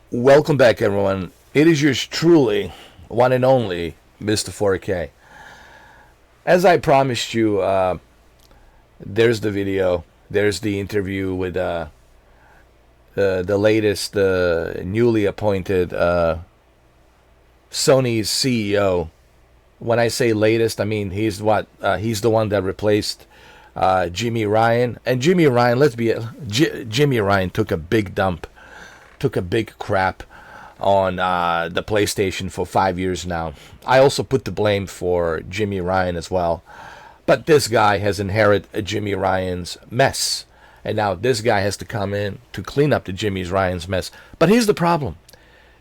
Welcome back, everyone. It is yours truly, one and only, Mr. 4K. As I promised you, there's the video. There's the interview with the latest, newly appointed Sony's CEO. When I say latest, I mean he's what? He's the one that replaced Jimmy Ryan. And Jimmy Ryan, Jimmy Ryan took a big dump, took a big crap on the PlayStation for 5 years now. I also put the blame for Jimmy Ryan as well. But this guy has inherited Jimmy Ryan's mess. And now this guy has to come in to clean up the Jimmy Ryan's mess. But here's the problem.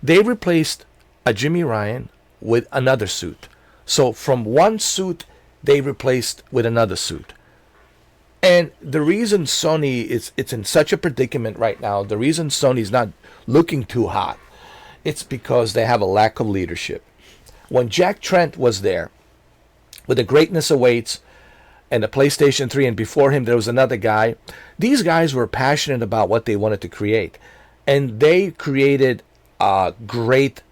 They replaced a Jimmy Ryan with another suit. So from one suit, they replaced with another suit. And the reason Sony it's in such a predicament right now, the reason Sony's not looking too hot, it's because they have a lack of leadership. When Jack Trent was there, with The Greatness Awaits and the PlayStation 3, and before him there was another guy, these guys were passionate about what they wanted to create. And they created a great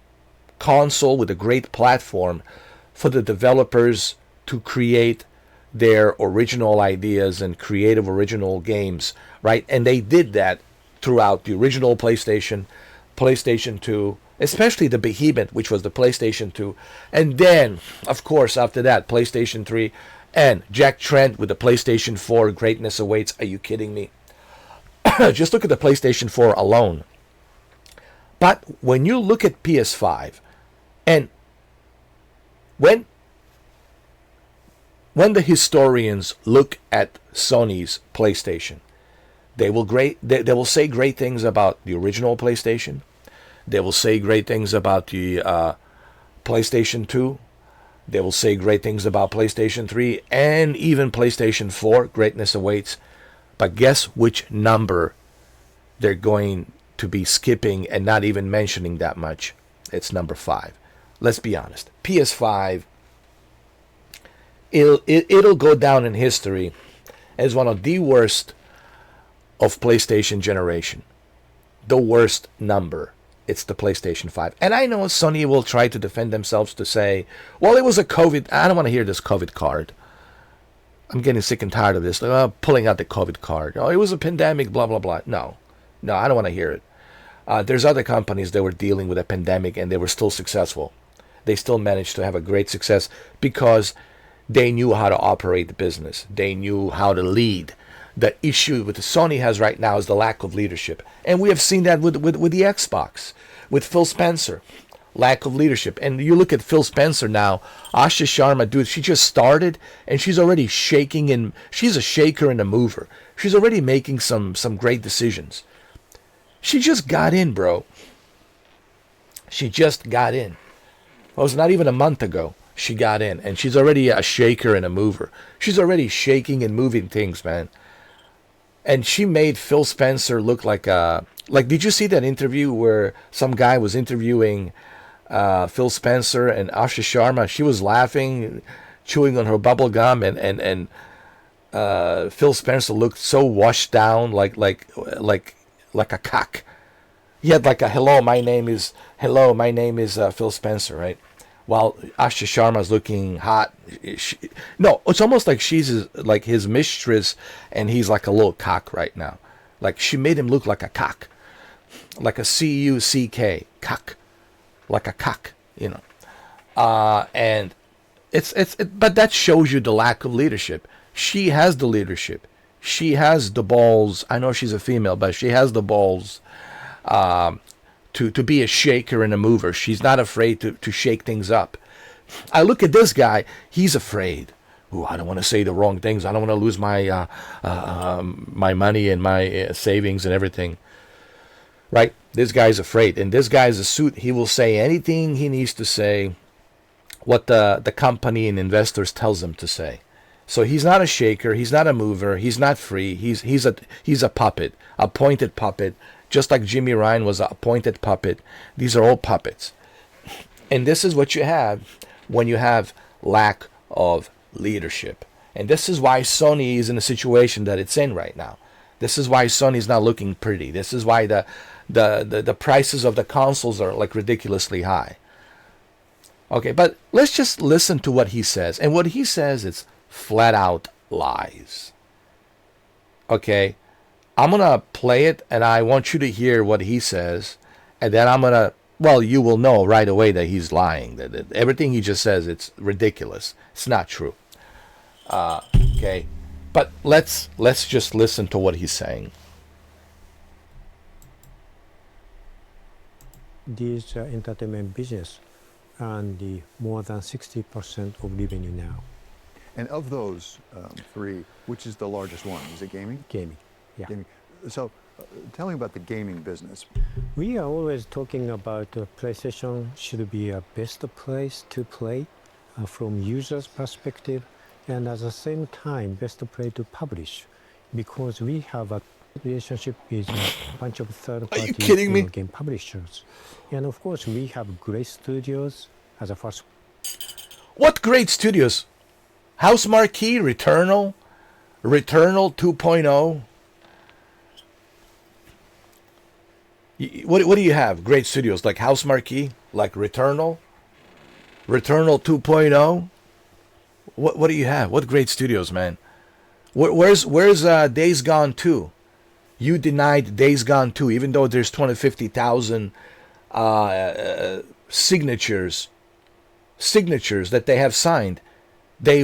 console with a great platform for the developers to create their original ideas and creative original games, right? And they did that throughout the original PlayStation, PlayStation 2, especially the behemoth, which was the PlayStation 2. And then, of course, after that, PlayStation 3 and Jack Trent with the PlayStation 4, Greatness Awaits. Are you kidding me? Just look at the PlayStation 4 alone. But when you look at PS5, and when the historians look at Sony's PlayStation, they will say great things about the original PlayStation. They will say great things about the PlayStation 2. They will say great things about PlayStation 3 and even PlayStation 4. Greatness Awaits. But guess which number they're going to be skipping and not even mentioning that much? It's number 5. Let's be honest. PS5, it'll go down in history as one of the worst of PlayStation generation. The worst number. It's the PlayStation 5. And I know Sony will try to defend themselves to say, well, it was a COVID. I don't want to hear this COVID card. I'm getting sick and tired of this. Pulling out the COVID card. Oh, it was a pandemic, blah, blah, blah. No, I don't want to hear it. There's other companies that were dealing with a pandemic and they were still successful. They still managed to have a great success because they knew how to operate the business. They knew how to lead. The issue with the Sony has right now is the lack of leadership. And we have seen that with the Xbox, with Phil Spencer. Lack of leadership. And you look at Phil Spencer now, Asha Sharma, dude, she just started and she's already shaking, and she's a shaker and a mover. She's already making some great decisions. She just got in, bro. She just got in. Well, it was not even a month ago she got in, and she's already a shaker and a mover. She's already shaking and moving things, man. And she made Phil Spencer look like a... Like, did you see that interview where some guy was interviewing Phil Spencer and Asha Sharma? She was laughing, chewing on her bubble gum, and Phil Spencer looked so washed down, like a cock. He had like a hello, my name is Phil Spencer, right? While Asha Sharma's looking hot. No, it's almost like she's like his mistress, and he's like a little cock right now. Like she made him look like a cock, like a C-U-C-K, cock, like a cock, you know. And but that shows you the lack of leadership. She has the leadership. She has the balls. I know she's a female, but she has the balls to be a shaker and a mover. She's not afraid to shake things up. I look at this guy. He's afraid. Ooh, I don't want to say the wrong things. I don't want to lose my my money and my savings and everything. Right? This guy's afraid. And this guy's a suit. He will say anything he needs to say, what the company and investors tells him to say. So he's not a shaker. He's not a mover. He's not free. He's a puppet, a pointed puppet. Just like Jimmy Ryan was a pointed puppet. These are all puppets. And this is what you have when you have lack of leadership. And this is why Sony is in the situation that it's in right now. This is why Sony's not looking pretty. This is why the prices of the consoles are like ridiculously high. Okay, but let's just listen to what he says. And what he says is flat out lies. Okay, I'm going to play it and I want you to hear what he says. And then I'm going to, well, you will know right away that he's lying. That everything he just says, it's ridiculous. It's not true. Okay, but let's just listen to what he's saying. This entertainment business and the more than 60% of revenue now. And of those three, which is the largest one? Is it gaming? Gaming, yeah. Gaming. So tell me about the gaming business. We are always talking about PlayStation should be a best place to play from users' perspective, and at the same time, best place to publish, because we have a relationship with a bunch of third-party game publishers. And of course, we have great studios as a first. What great studios? House Marquee, Returnal 2.0. What do you have? Great studios like House Marquee, like Returnal 2.0. What do you have? What great studios, man? Where's Days Gone 2? You denied Days Gone 2, even though there's 250,000 signatures that they have signed. They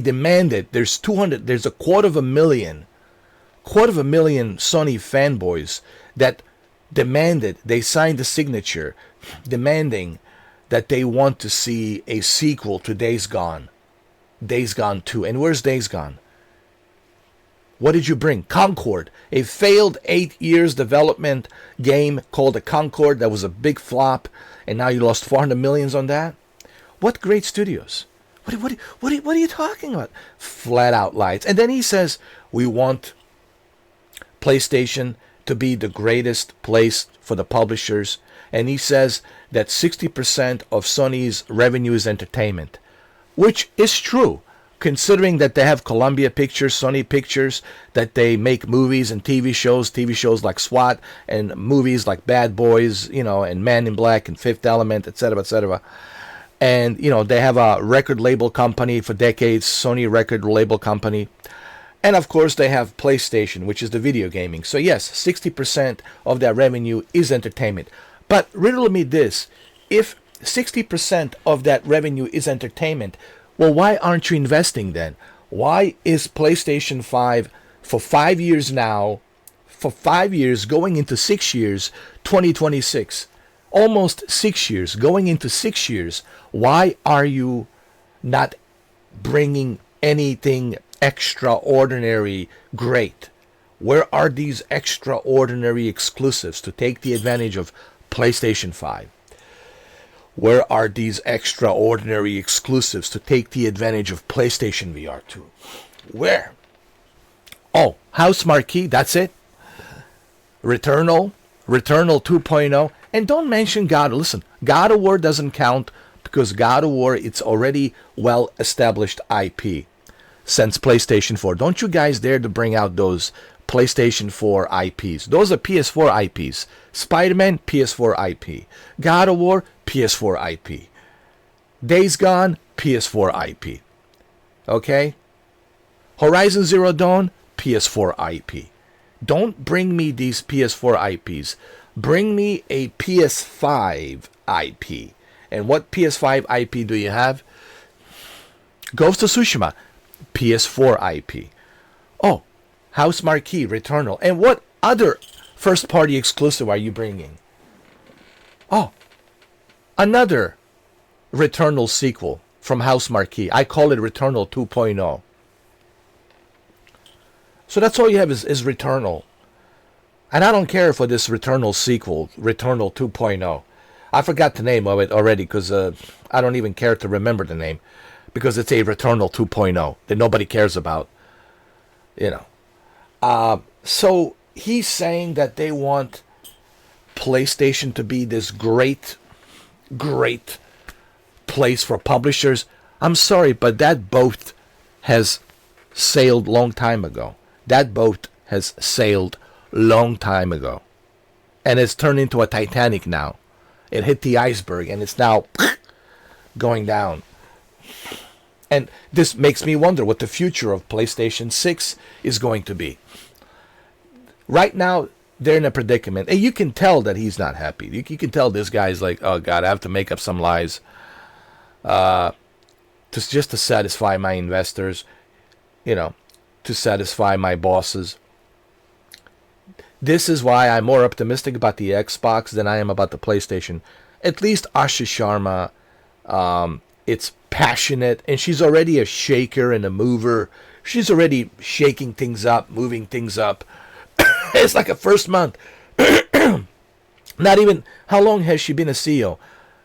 demanded, there's a quarter of a million Sony fanboys that demanded, they signed a signature demanding that they want to see a sequel to Days Gone 2. And where's Days Gone? What did you bring? Concord, a failed 8 years development game called the Concord that was a big flop, and now you lost 400 millions on that? What great studios? What are you talking about? Flat out lies. And then he says, we want PlayStation to be the greatest place for the publishers. And he says that 60% of Sony's revenue is entertainment, which is true, considering that they have Columbia Pictures, Sony Pictures, that they make movies and TV shows like SWAT, and movies like Bad Boys, and Man in Black and Fifth Element, etc., etc. And, they have a record label company for decades, Sony record label company. And of course, they have PlayStation, which is the video gaming. So yes, 60% of their revenue is entertainment. But riddle me this, if 60% of that revenue is entertainment, well, why aren't you investing then? Why is PlayStation 5 for 5 years now, going into 6 years, 2026, almost 6 years, going into 6 years, why are you not bringing anything extraordinary great? Where are these extraordinary exclusives to take the advantage of PlayStation 5? Where are these extraordinary exclusives to take the advantage of PlayStation VR 2? Where? Oh, House Marquee, that's it. Returnal 2.0. And don't mention God. Listen, God of War doesn't count because God of War, it's already well-established IP since PlayStation 4. Don't you guys dare to bring out those PlayStation 4 IPs. Those are PS4 IPs. Spider-Man, PS4 IP. God of War, PS4 IP. Days Gone, PS4 IP. Okay? Horizon Zero Dawn, PS4 IP. Don't bring me these PS4 IPs. Bring me a PS5 IP. And what PS5 IP do you have? Ghost of Tsushima, PS4 IP. Oh, House Marquee, Returnal. And what other first-party exclusive are you bringing? Oh, another Returnal sequel from House Marquee. I call it Returnal 2.0. So that's all you have is Returnal. And I don't care for this Returnal sequel, Returnal 2.0. I forgot the name of it already because I don't even care to remember the name because it's a Returnal 2.0 that nobody cares about. So he's saying that they want PlayStation to be this great place for publishers. I'm sorry, but that boat has sailed long time ago. That boat has sailed long time ago. And it's turned into a Titanic now. It hit the iceberg and it's now going down. And this makes me wonder what the future of PlayStation 6 is going to be. Right now, they're in a predicament. And you can tell that he's not happy. You can tell this guy's like, oh God, I have to make up some lies just to satisfy my investors, to satisfy my bosses. This is why I'm more optimistic about the Xbox than I am about the PlayStation. At least Asha Sharma, it's passionate, and she's already a shaker and a mover. She's already shaking things up, moving things up. It's like a first month. Not even, how long has she been a CEO?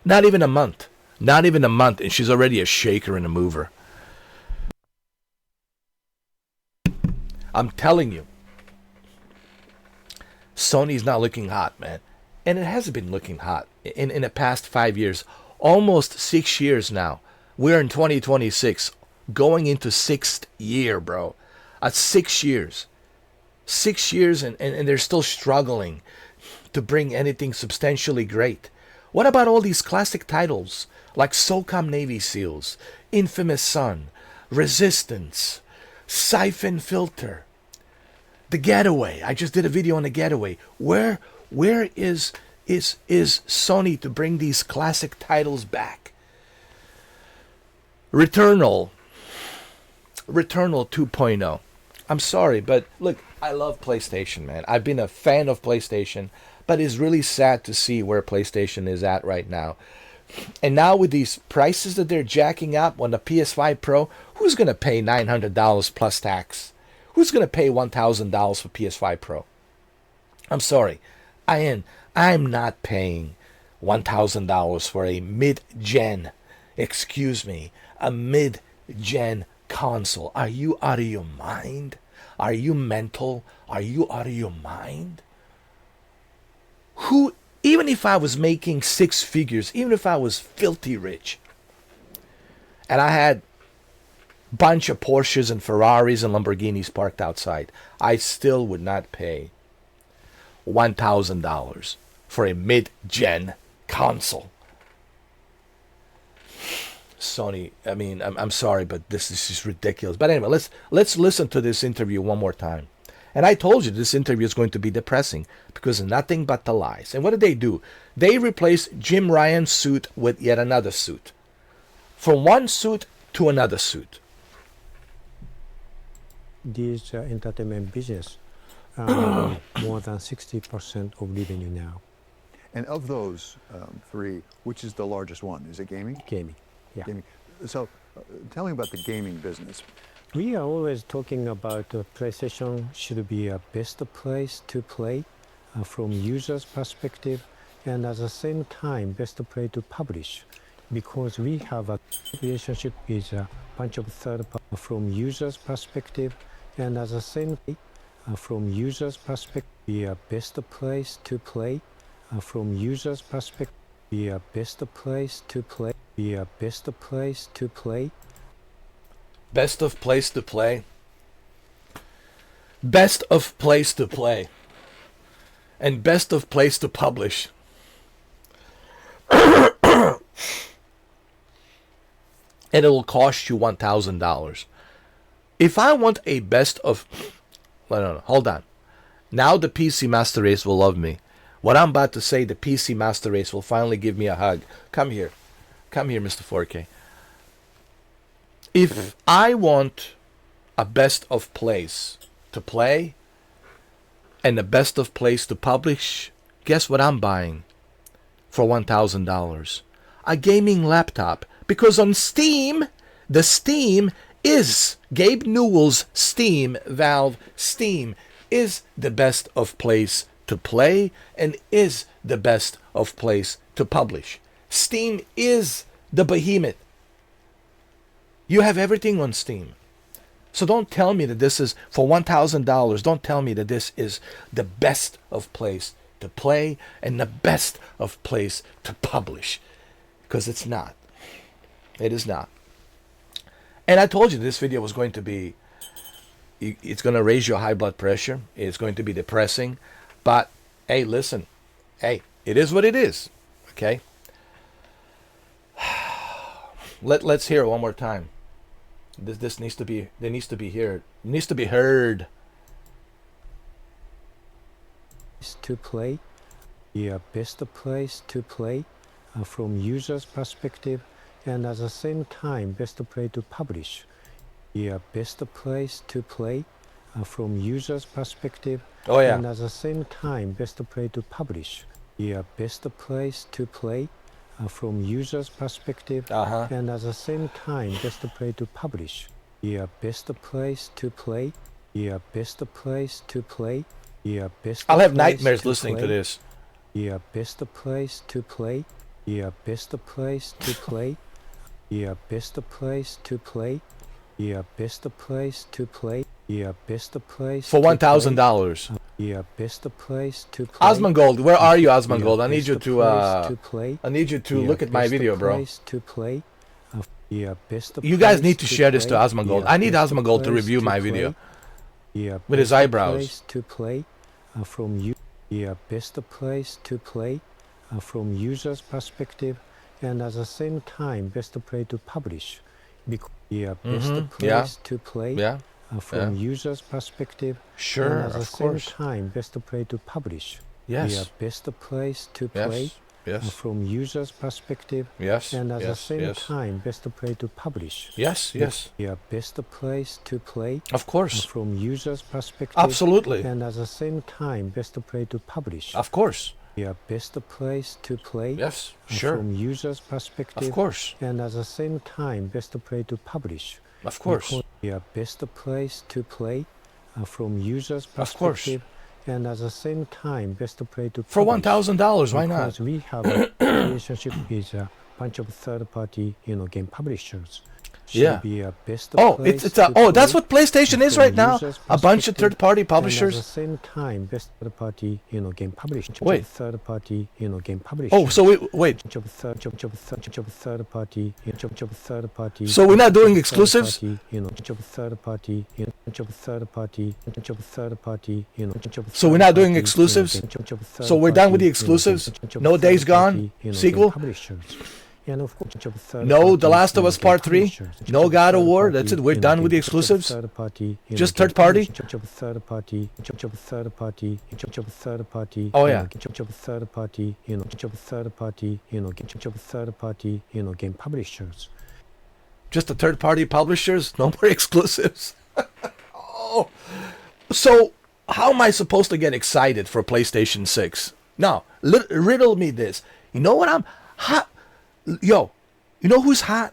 Not even a month. Not even a month, and she's already a shaker and a mover. I'm telling you, Sony's not looking hot, man. And it hasn't been looking hot in the past 5 years. Almost 6 years now. We're in 2026, going into 6th year, bro. 6 years. 6 years, and they're still struggling to bring anything substantially great. What about all these classic titles like SOCOM Navy SEALs, Infamous Son, Resistance, Siphon Filter, The Getaway? I just did a video on The Getaway. Where is Sony to bring these classic titles back? Returnal 2.0. I'm sorry, but look, I love PlayStation, man. I've been a fan of PlayStation, but it's really sad to see where PlayStation is at right now. And now with these prices that they're jacking up on the PS5 Pro, who's going to pay $900 plus tax? Who's going to pay $1,000 for PS5 Pro? I'm sorry. I'm not paying $1,000 for a mid-gen, a mid-gen console. Are you out of your mind? Are you mental? Are you out of your mind? Even if I was making six figures, even if I was filthy rich, and I had a bunch of Porsches and Ferraris and Lamborghinis parked outside, I still would not pay $1,000 for a mid-gen console. Sony, I mean, I'm sorry, but this is just ridiculous. But anyway, let's listen to this interview one more time. And I told you this interview is going to be depressing because of nothing but the lies. And what did they do? They replaced Jim Ryan's suit with yet another suit. From one suit to another suit. This entertainment business, more than 60% of revenue now. And of those three, which is the largest one? Is it gaming? Gaming, yeah. Gaming. So tell me about the gaming business. We are always talking about PlayStation should be a best place to play from users' perspective, and at the same time, best place to publish, because we have a relationship with a bunch of third parties from users' perspective, and at the same time, from users' perspective, be a best place to play from users' perspective, be a best place to play, be a best place to play. Best of place to play. Best of place to play. And best of place to publish. And it will cost you $1,000. If I want a best of... No, hold on. Now the PC Master Race will love me. What I'm about to say, the PC Master Race will finally give me a hug. Come here. Come here, Mr. 4K. If I want a best of place to play and the best of place to publish, guess what I'm buying for $1,000? A gaming laptop. Because on Steam, the Steam is Gabe Newell's Steam Valve. Steam is the best of place to play and is the best of place to publish. Steam is the behemoth. You have everything on Steam. So don't tell me that this is, for $1,000, don't tell me that this is the best of place to play and the best of place to publish. Because it's not. It is not. And I told you this video was going to be It's going to raise your high blood pressure. It's going to be depressing. But hey, listen. Hey, it is what it is. Okay? Let's hear it one more time. This needs to be heard. It needs to be heard. To play, the best place to play from user's perspective, and at the same time best play to publish. The best place to play from user's perspective, Oh yeah. and at the same time best play to publish. The best place to play from user's perspective, Uh-huh. and at the same time best play to publish. The best place to play, the best place to play, the best I'll have place nightmares to listening to play, this. the best place to play, the best place to play, the best place to play, the best place to play, the best place For to $1,000. play, the best place to play. Osmongold, where are you, the Osmongold? I need you best to place play, I need you to the look at my best video, bro. place to play, the best You guys place need to share this to play, Osmongold. the I need best Osmongold to place review my play, video the with his best eyebrows. place to play from you. The best place to play from user's perspective, and at the same time best play to publish. The best place Yeah. to play Yeah. from Yeah. user's perspective, Sure, and at the of same course. time best play to publish. The Yes. best place to play Yes. Yes. from user's perspective, Yes. and at the Yes. same Yes. time best play to publish. Yes. Yes. The best place to play Of course. from user's perspective, Absolutely. and at the same time best play to publish. Of course. The best place to play Yes. Sure. from user's perspective, Of course. and at the same time best play to publish. Of course. The best place to play from user's Of course. perspective, and at the same time best play to For publish. $1,000, why not? Because we have a relationship with a bunch of third-party, game publishers. Should Yeah. be a best Oh, place it's to that's play what PlayStation is from right now. user's A bunch of perspective, third-party and at the publishers. same time best third-party, game publishers. Wait. Third-party, game publishers. Oh, so wait. Third-party, third-party. So we're not doing exclusives? Third-party, third-party, So we're not doing exclusives? So we're done with the exclusives? No Days Gone sequel? And of course, No The Last of Us Part 3? No God of War? That's it? We're done with the exclusives? Just third party? Oh, yeah. Game publishers. Just the third-party publishers? No more exclusives? Oh. So how am I supposed to get excited for PlayStation 6? No, riddle me this. You know what I'm hot? Yo, you know who's hot?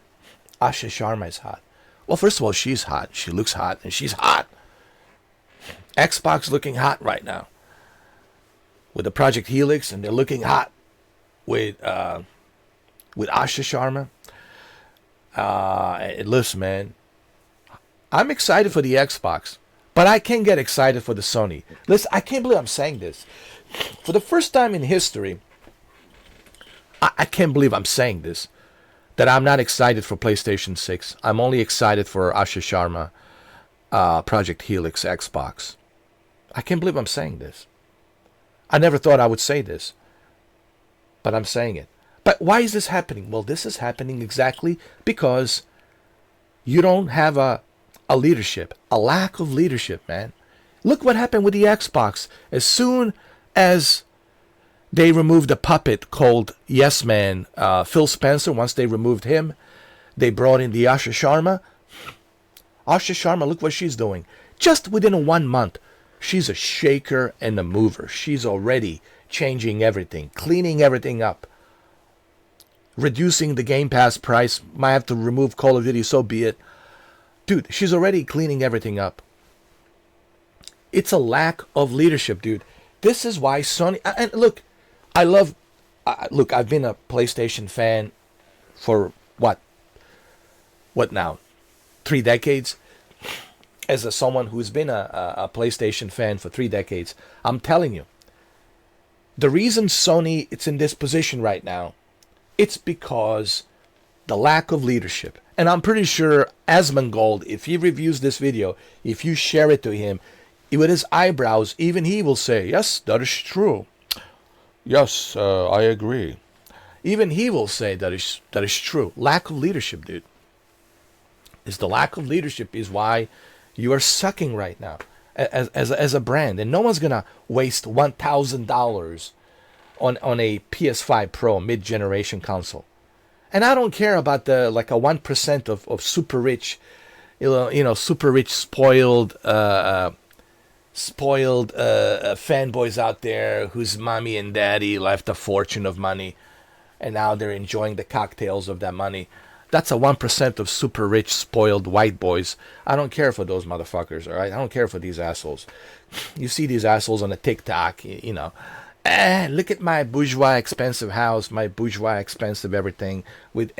Asha Sharma is hot. Well, first of all, she's hot. She looks hot, and she's hot. Xbox looking hot right now with the Project Helix, and they're looking hot with Asha Sharma. Listen, man, I'm excited for the Xbox, but I can't get excited for the Sony. Listen, I can't believe I'm saying this. For the first time in history, I can't believe I'm saying this, that I'm not excited for PlayStation 6. I'm only excited for Asha Sharma, Project Helix, Xbox. I can't believe I'm saying this. I never thought I would say this, but I'm saying it. But why is this happening? Well, this is happening exactly because you don't have a leadership, a lack of leadership, man. Look what happened with the Xbox. As soon as they removed a puppet called Yes Man, Phil Spencer. Once they removed him, they brought in the Asha Sharma. Asha Sharma, look what she's doing. Just within 1 month, she's a shaker and a mover. She's already changing everything, cleaning everything up, reducing the Game Pass price. Might have to remove Call of Duty, so be it. Dude, she's already cleaning everything up. It's a lack of leadership, dude. This is why Sony... And look, I've been a PlayStation fan for what now? 3 decades? As someone who's been a PlayStation fan for 3 decades, I'm telling you, the reason Sony it's in this position right now, it's because the lack of leadership. And I'm pretty sure Asmongold, if he reviews this video, if you share it to him, with his eyebrows, even he will say, yes, that is true. Yes, I agree. Even he will say that is true. Lack of leadership, dude. Is the lack of leadership is why you are sucking right now as a brand. And no one's going to waste $1,000 on a PS5 Pro mid-generation console. And I don't care about the like a 1% of super rich, super rich spoiled fanboys out there whose mommy and daddy left a fortune of money, and now they're enjoying the cocktails of that money. That's a 1% of super rich, spoiled white boys. I don't care for those motherfuckers, all right? I don't care for these assholes. You see these assholes on a TikTok, look at my bourgeois expensive house, my bourgeois expensive everything, with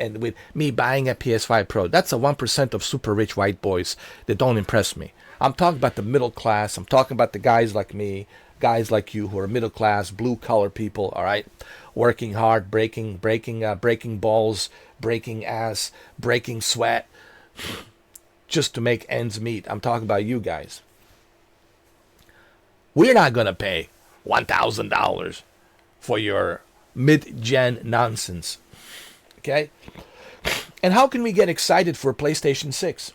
me buying a PS5 Pro. That's a 1% of super rich white boys that don't impress me. I'm talking about the middle class. I'm talking about the guys like me, guys like you who are middle class, blue collar people, all right? Working hard, breaking balls, breaking ass, breaking sweat, just to make ends meet. I'm talking about you guys. We're not going to pay $1,000 for your mid-gen nonsense, okay? And how can we get excited for PlayStation 6?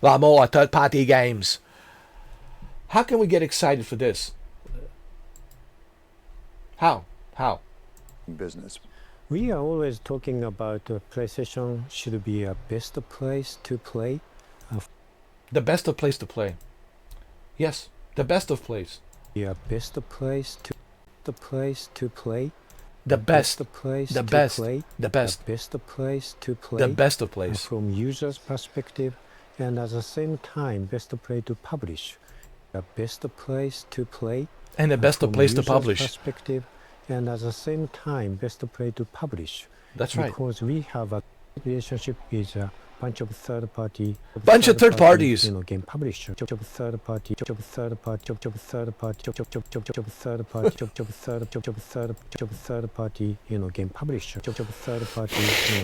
More third-party games. How can we get excited for this? How? Business. We are always talking about PlayStation should be a best place to play. The best of place to play. Yes, the best of place. Yeah, best place to play. The best. Place The to best. play. The best. The best place to play. The best of place. From user's perspective, and at the same time, best place to publish. The best place to play. And the best of place to user's publish. Perspective, and at the same time, best place to publish. That's right. Because we have a relationship with a bunch of third parties. Game publishers. Third party game publishers.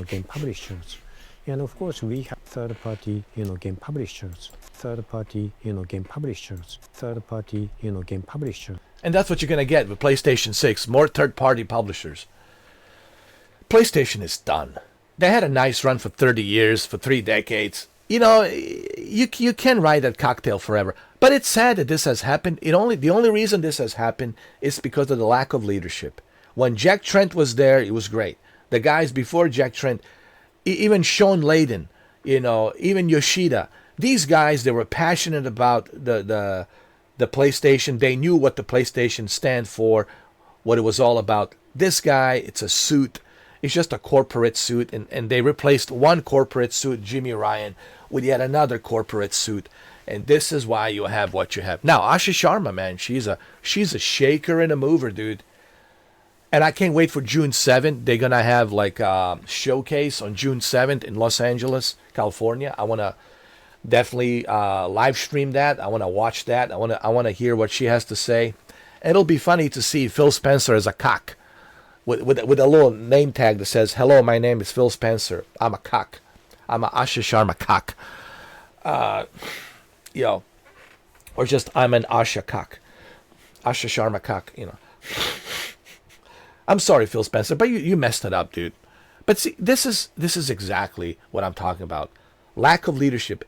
Game publishers. And of course, we have third-party, game publishers. Third-party, game publishers. Third-party, game publishers. And that's what you're going to get with PlayStation 6. More third-party publishers. PlayStation is done. They had a nice run for 30 years, for 3 decades. You can ride that cocktail forever. But it's sad that this has happened. The only reason this has happened is because of the lack of leadership. When Jack Trent was there, it was great. The guys before Jack Trent, even Sean Layden, even Yoshida, these guys, they were passionate about the PlayStation. They knew what the PlayStation stand for, what it was all about. This guy, it's a suit. It's just a corporate suit, and they replaced one corporate suit, Jimmy Ryan, with yet another corporate suit. And this is why you have what you have. Now, Asha Sharma, man, she's a shaker and a mover, dude. And I can't wait for June 7th. They're going to have like a showcase on June 7th in Los Angeles, California. I want to definitely live stream that. I want to watch that. I want to hear what she has to say. It'll be funny to see Phil Spencer as a cock with a little name tag that says, "Hello, my name is Phil Spencer. I'm a cock. I'm a Asha Sharma cock." Or just I'm an Asha cock. Asha Sharma cock, I'm sorry, Phil Spencer, but you messed it up, dude. But see, this is exactly what I'm talking about. Lack of leadership.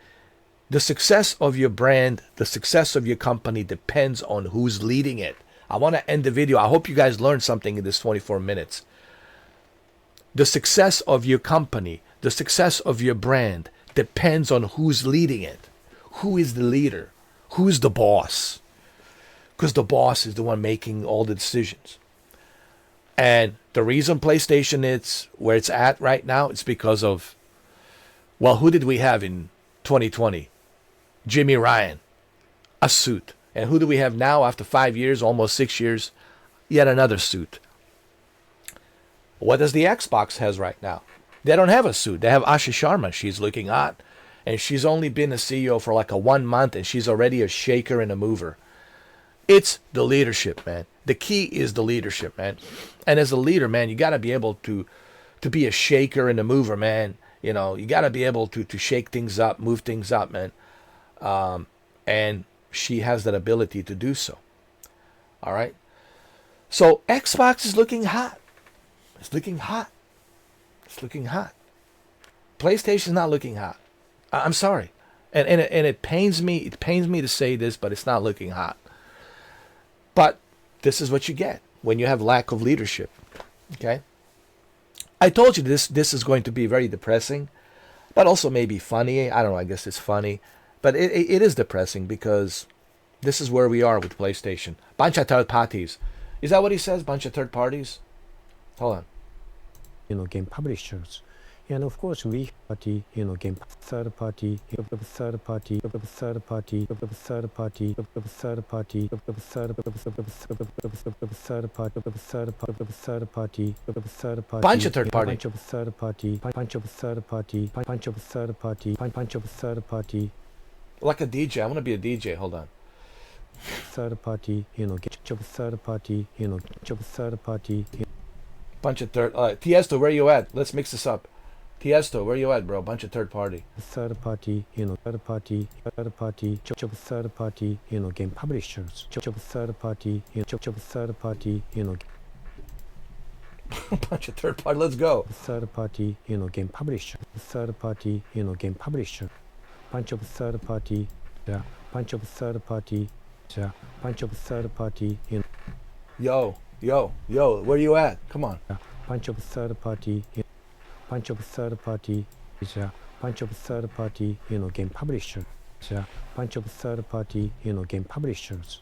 The success of your brand, the success of your company depends on who's leading it. I want to end the video. I hope you guys learned something in this 24 minutes. The success of your company, the success of your brand depends on who's leading it. Who is the leader? Who is the boss? Because the boss is the one making all the decisions. And the reason PlayStation is where it's at right now is because of, well, who did we have in 2020? Jimmy Ryan, a suit. And who do we have now after 5 years, almost 6 years? Yet another suit. What does the Xbox has right now? They don't have a suit. They have Asha Sharma. She's looking hot. And she's only been a CEO for like a 1 month, and she's already a shaker and a mover. It's the leadership, man. The key is the leadership, man. And as a leader, man, you got to be able to to be a shaker and a mover, man. You know, you got to be able to shake things up, move things up, man. And she has that ability to do so. All right. So Xbox is looking hot. It's looking hot. It's looking hot. PlayStation's not looking hot. I'm sorry. And it pains me. It pains me to say this, but it's not looking hot. But this is what you get when you have lack of leadership. Okay. I told you this is going to be very depressing, but also maybe funny. I don't know. I guess it's funny, but it is depressing because this is where we are with PlayStation. Bunch of third parties. Is that what he says? Bunch of third parties? Hold on. Game publishers. And of course, we party, game third party, third party, third party, third party, third party, third party, third party, Bunch of third party. bunch of third party, bunch of third party, bunch of third party, bunch of third party. Like a DJ. I want to be a DJ. Hold on. Third party, third party, third party. Bunch of third. Tiesto, where you at? Let's mix this up. Tiesto, where you at, bro? Bunch of third party. Third party, third party, third party, third party, game publishers. Third party, third party, Bunch of third party. Let's go. third party, game publisher. Third party, game publisher. Bunch of third party, yeah. Bunch of third party, yeah. Bunch of third party, Yo, where you at? Come on. bunch of third party, bunch of third party, yeah. Bunch of third party, game publisher. Yeah. Bunch of third party, game publishers.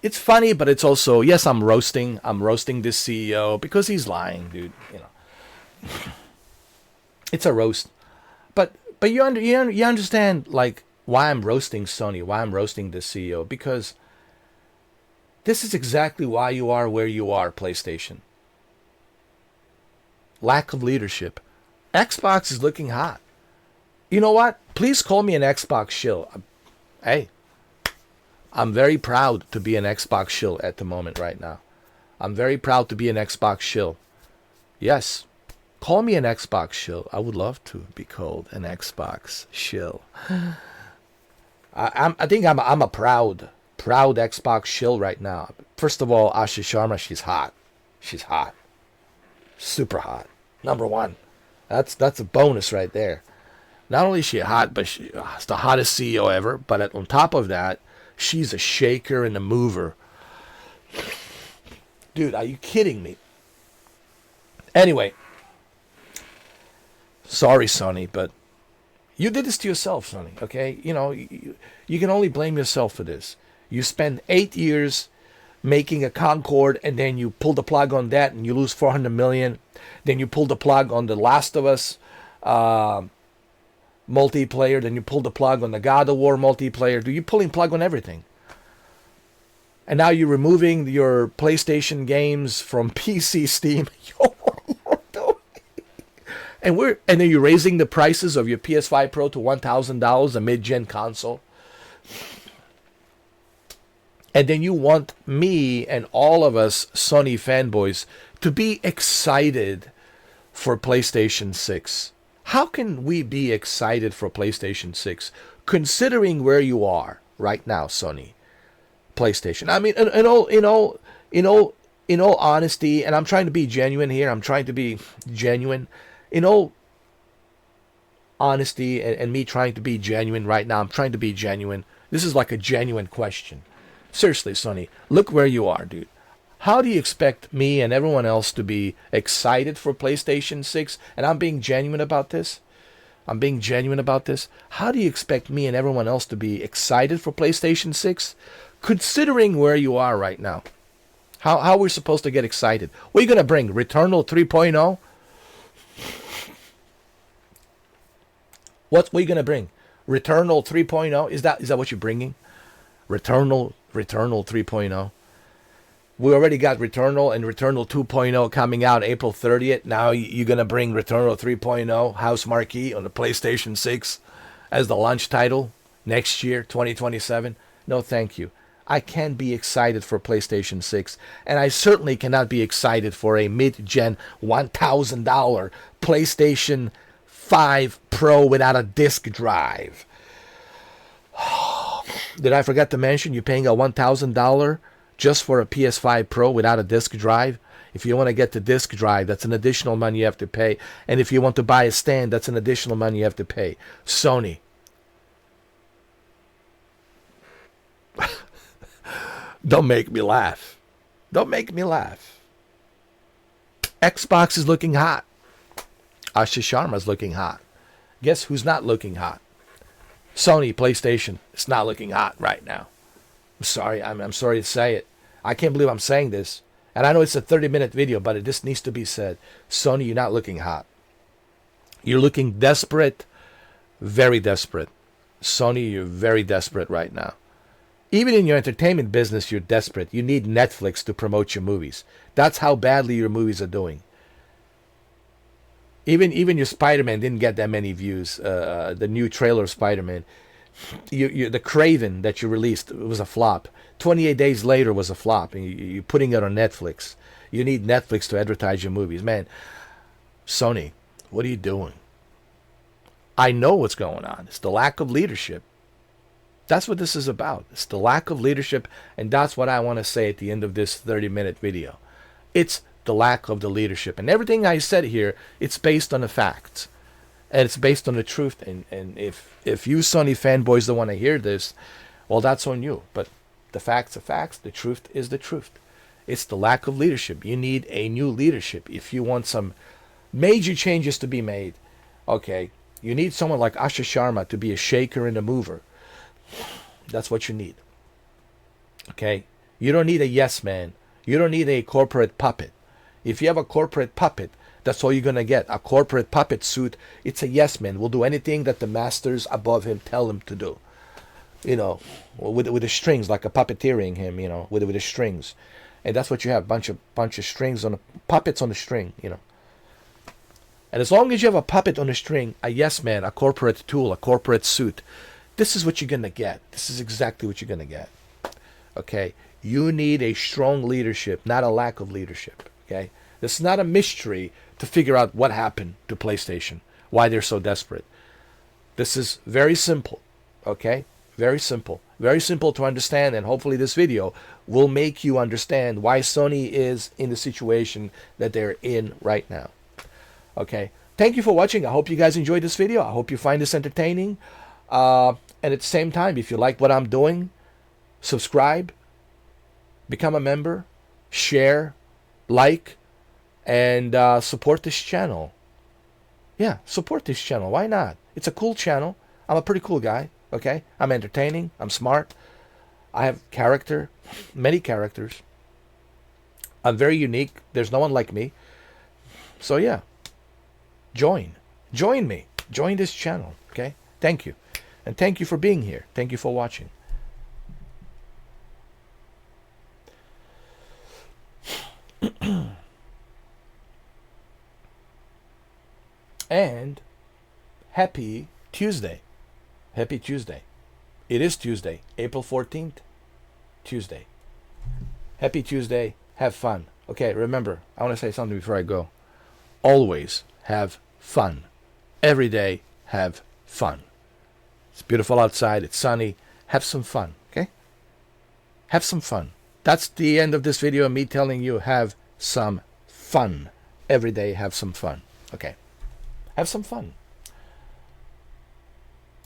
It's funny, but it's also, yes, I'm roasting this CEO because he's lying, dude. You know, it's a roast. But you understand like why I'm roasting Sony, why I'm roasting this CEO, because this is exactly why you are where you are, PlayStation. Lack of leadership. Xbox is looking hot. You know what? Please call me an Xbox shill. Hey, I'm very proud to be an Xbox shill at the moment right now. I'm very proud to be an Xbox shill. Yes, call me an Xbox shill. I would love to be called an Xbox shill. I think I'm a proud Xbox shill right now. First of all, Asha Sharma, she's hot. She's hot. Super hot. Number one. That's a bonus right there. Not only is she hot, but she's the hottest CEO ever. But on top of that, she's a shaker and a mover. Dude, are you kidding me? Anyway. Sorry, Sony, but you did this to yourself, Sony, okay? You know, you can only blame yourself for this. You spend 8 years making a Concorde, and then you pull the plug on that, and you lose $400 million. Then you pull the plug on The Last of Us multiplayer. Then you pull the plug on the God of War multiplayer. You're pulling plug on everything. And now you're removing your PlayStation games from PC Steam. And then you're raising the prices of your PS5 Pro to $1,000, a mid-gen console. And then you want me and all of us Sony fanboys to be excited for PlayStation 6. How can we be excited for PlayStation 6 considering where you are right now, Sony? PlayStation. I mean, in all honesty, and I'm trying to be genuine here. I'm trying to be genuine. In all honesty and me trying to be genuine right now, I'm trying to be genuine. This is like a genuine question. Seriously, Sony, look where you are, dude. How do you expect me and everyone else to be excited for PlayStation 6? And I'm being genuine about this. I'm being genuine about this. How do you expect me and everyone else to be excited for PlayStation 6? Considering where you are right now. How are we supposed to get excited? What are you going to bring? Returnal 3.0? What are you going to bring? Returnal 3.0? Is that what you're bringing? Returnal 3.0. We already got Returnal and Returnal 2.0 coming out April 30th. Now you're going to bring Returnal 3.0 House Marquee on the PlayStation 6 as the launch title next year, 2027. No, thank you. I can't be excited for PlayStation 6, and I certainly cannot be excited for a mid-gen $1,000 PlayStation 5 Pro without a disk drive. Did I forget to mention you're paying a $1,000 just for a PS5 Pro without a disk drive? If you want to get the disk drive, that's an additional money you have to pay. And if you want to buy a stand, that's an additional money you have to pay. Sony. Don't make me laugh. Don't make me laugh. Xbox is looking hot. Ashish Sharma's looking hot. Guess who's not looking hot? Sony PlayStation. It's not looking hot right now. I'm sorry. I'm sorry to say it. I can't believe I'm saying this. And I know it's a 30-minute video, but it just needs to be said. Sony, you're not looking hot. You're looking desperate. Very desperate. Sony, you're very desperate right now. Even in your entertainment business, you're desperate. You need Netflix to promote your movies. That's how badly your movies are doing. Even your Spider-Man didn't get that many views. The new trailer of Spider-Man. The Craven that you released was a flop. 28 Days Later was a flop. And you're putting it on Netflix. You need Netflix to advertise your movies. Man, Sony, what are you doing? I know what's going on. It's the lack of leadership. That's what this is about. It's the lack of leadership, and that's what I want to say at the end of this 30-minute video. It's the lack of the leadership. And everything I said here, it's based on the facts. And it's based on the truth. And if you Sony fanboys don't want to hear this, well, that's on you. But the facts are facts. The truth is the truth. It's the lack of leadership. You need a new leadership. If you want some major changes to be made, okay, you need someone like Ashish Sharma to be a shaker and a mover. That's what you need. Okay? You don't need a yes man. You don't need a corporate puppet. If you have a corporate puppet, that's all you're going to get. A corporate puppet suit, it's a yes man. Will do anything that the masters above him tell him to do. You know, with the strings, like a puppeteering him, you know, with the strings. And that's what you have, bunch of strings on puppets on the string, you know. And as long as you have a puppet on a string, a yes man, a corporate tool, a corporate suit, this is what you're going to get. This is exactly what you're going to get. Okay? You need a strong leadership, not a lack of leadership. Okay? This is not a mystery to figure out what happened to PlayStation, why they're so desperate. This is very simple. Okay? Very simple. Very simple to understand, and hopefully this video will make you understand why Sony is in the situation that they're in right now. Okay? Thank you for watching. I hope you guys enjoyed this video. I hope you find this entertaining. And at the same time, if you like what I'm doing, subscribe, become a member, share, like, and support this channel. Yeah, support this channel. Why not? It's a cool channel. I'm a pretty cool guy, okay? I'm entertaining. I'm smart. I have character, many characters. I'm very unique. There's no one like me. So yeah, join me. Join this channel, okay? Thank you. And thank you for being here. Thank you for watching. And happy Tuesday. Happy Tuesday. It is Tuesday, April 14th. Tuesday. Happy Tuesday. Have fun. Okay, remember, I want to say something before I go. Always have fun. Every day, have fun. It's beautiful outside. It's sunny. Have some fun, okay? Have some fun. That's the end of this video, me telling you have some fun. Every day, have some fun. Okay. Have some fun.